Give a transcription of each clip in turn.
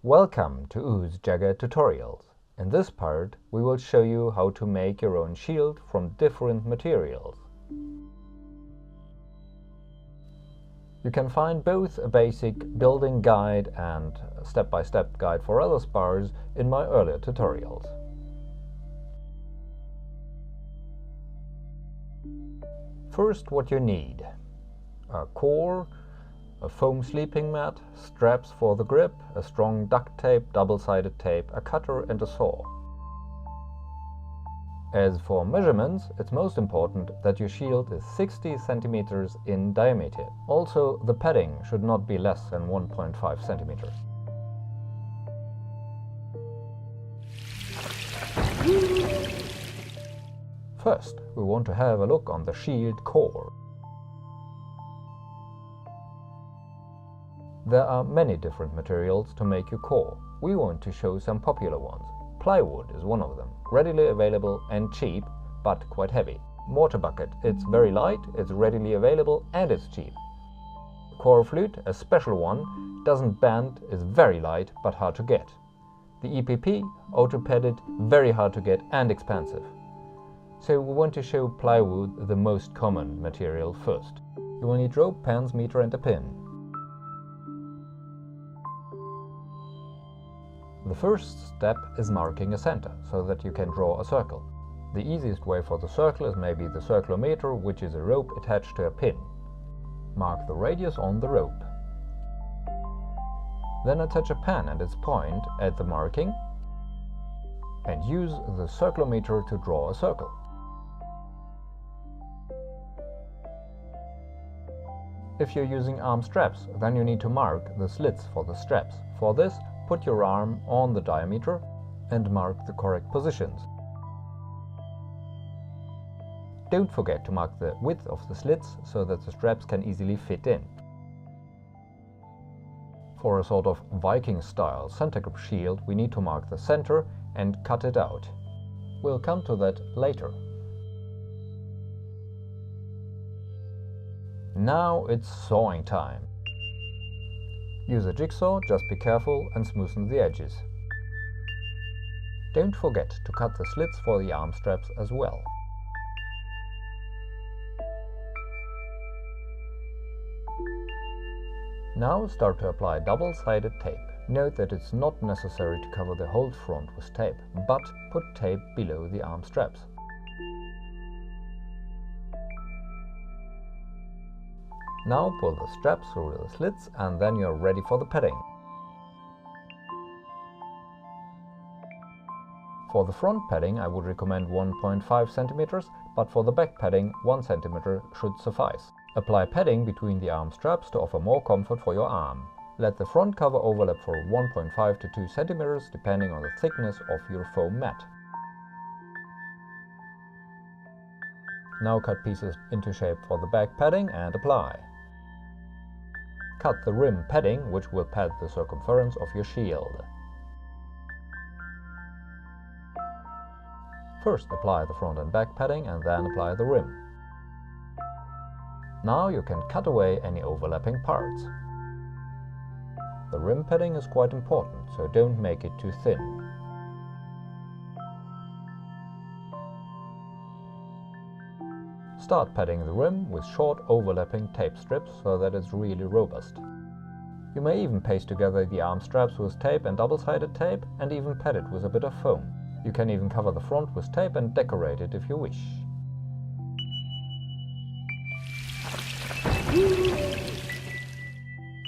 Welcome to Uhus Jugger Tutorials. In this part, we will show you how to make your own shield from different materials. You can find both a basic building guide and a step-by-step guide for other spars in my earlier tutorials. First, what you need: a core, a foam sleeping mat, straps for the grip, a strong duct tape, double-sided tape, a cutter and a saw. As for measurements, it's most important that your shield is 60 centimeters in diameter. Also, the padding should not be less than 1.5 centimeters. First, we want to have a look on the shield core. There are many different materials to make your core. We want to show some popular ones. Plywood is one of them, readily available and cheap, but quite heavy. Mortar bucket, it's very light, it's readily available and it's cheap. Core flute, a special one, doesn't bend, is very light but hard to get. The EPP, auto-padded, very hard to get and expensive. So we want to show plywood, the most common material, first. You will need rope, pans, meter and a pin. The first step is marking a center, so that you can draw a circle. The easiest way for the circle is maybe the circlometer, which is a rope attached to a pin. Mark the radius on the rope. Then attach a pan and its point at the marking and use the circlometer to draw a circle. If you're using arm straps, then you need to mark the slits for the straps. For this, put your arm on the diameter and mark the correct positions. Don't forget to mark the width of the slits so that the straps can easily fit in. For a sort of Viking style center grip shield, we need to mark the center and cut it out. We'll come to that later. Now it's sawing time. Use a jigsaw, just be careful and smoothen the edges. Don't forget to cut the slits for the arm straps as well. Now start to apply double-sided tape. Note that it's not necessary to cover the whole front with tape, but put tape below the arm straps. Now pull the straps through the slits and then you're ready for the padding. For the front padding I would recommend 1.5 centimeters, but for the back padding 1 centimeter should suffice. Apply padding between the arm straps to offer more comfort for your arm. Let the front cover overlap for 1.5 to 2 centimeters depending on the thickness of your foam mat. Now cut pieces into shape for the back padding and apply. Cut the rim padding, which will pad the circumference of your shield. First apply the front and back padding and then apply the rim. Now you can cut away any overlapping parts. The rim padding is quite important, so don't make it too thin. Start padding the rim with short overlapping tape strips so that it's really robust. You may even paste together the arm straps with tape and double-sided tape and even pad it with a bit of foam. You can even cover the front with tape and decorate it if you wish.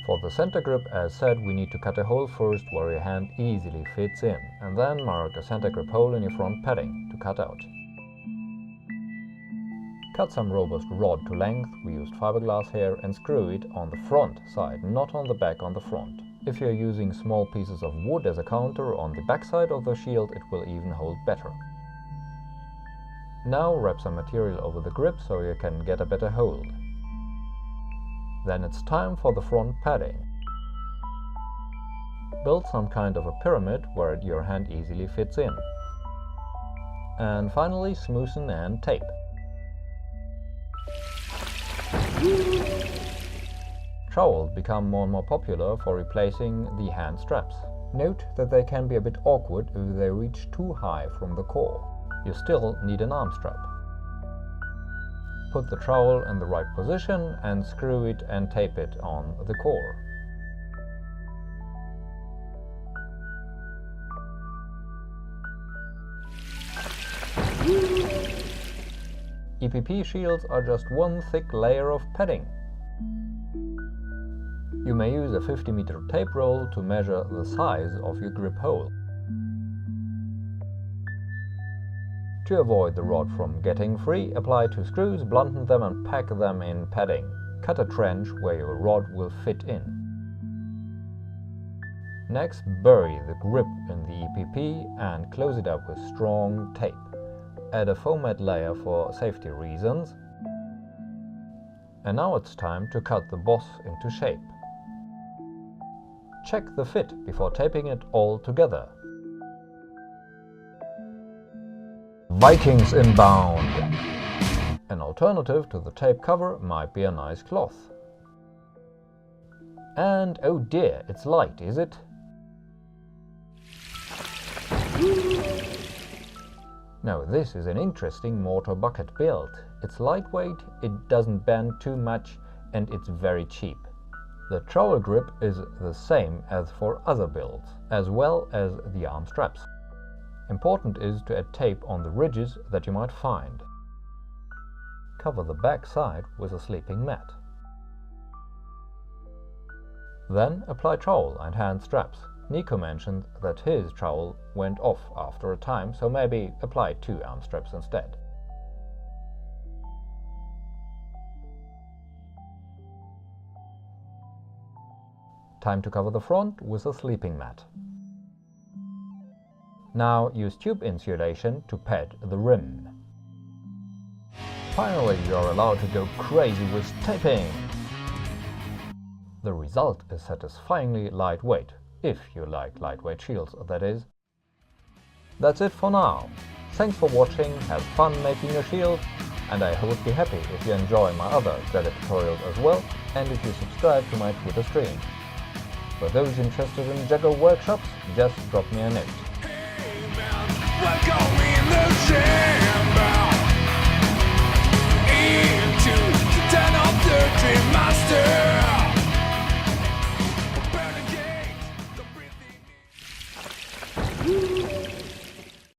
For the center grip, as said, we need to cut a hole first where your hand easily fits in, and then mark a center grip hole in your front padding to cut out. Cut some robust rod to length, we used fiberglass here, and screw it on the front side, not on the back on the front. If you're using small pieces of wood as a counter on the back side of the shield, it will even hold better. Now wrap some material over the grip so you can get a better hold. Then it's time for the front padding. Build some kind of a pyramid where your hand easily fits in. And finally, smoothen and tape. Trowels become more and more popular for replacing the hand straps. Note that they can be a bit awkward if they reach too high from the core. You still need an arm strap. Put the trowel in the right position and screw it and tape it on the core. EPP shields are just one thick layer of padding. You may use a 50-meter tape roll to measure the size of your grip hole. To avoid the rod from getting free, apply 2 screws, blunt them and pack them in padding. Cut a trench where your rod will fit in. Next, bury the grip in the EPP and close it up with strong tape. Add a foam mat layer for safety reasons. And now it's time to cut the boss into shape. Check the fit before taping it all together. Vikings inbound! An alternative to the tape cover might be a nice cloth. And oh dear, it's light, is it? Now this is an interesting mortar bucket build. It's lightweight, it doesn't bend too much, and it's very cheap. The trowel grip is the same as for other builds, as well as the arm straps. Important is to add tape on the ridges that you might find. Cover the back side with a sleeping mat. Then apply trowel and hand straps. Nico mentioned that his trowel went off after a time, so maybe apply 2 arm straps instead. Time to cover the front with a sleeping mat. Now use tube insulation to pad the rim. Finally, you are allowed to go crazy with taping! The result is satisfyingly lightweight, if you like lightweight shields, that is. That's it for now. Thanks for watching, have fun making your shield, and I would be happy if you enjoy my other Jugger tutorials as well, and if you subscribe to my Twitter stream. For those interested in Jugger workshops, just drop me a note. Master.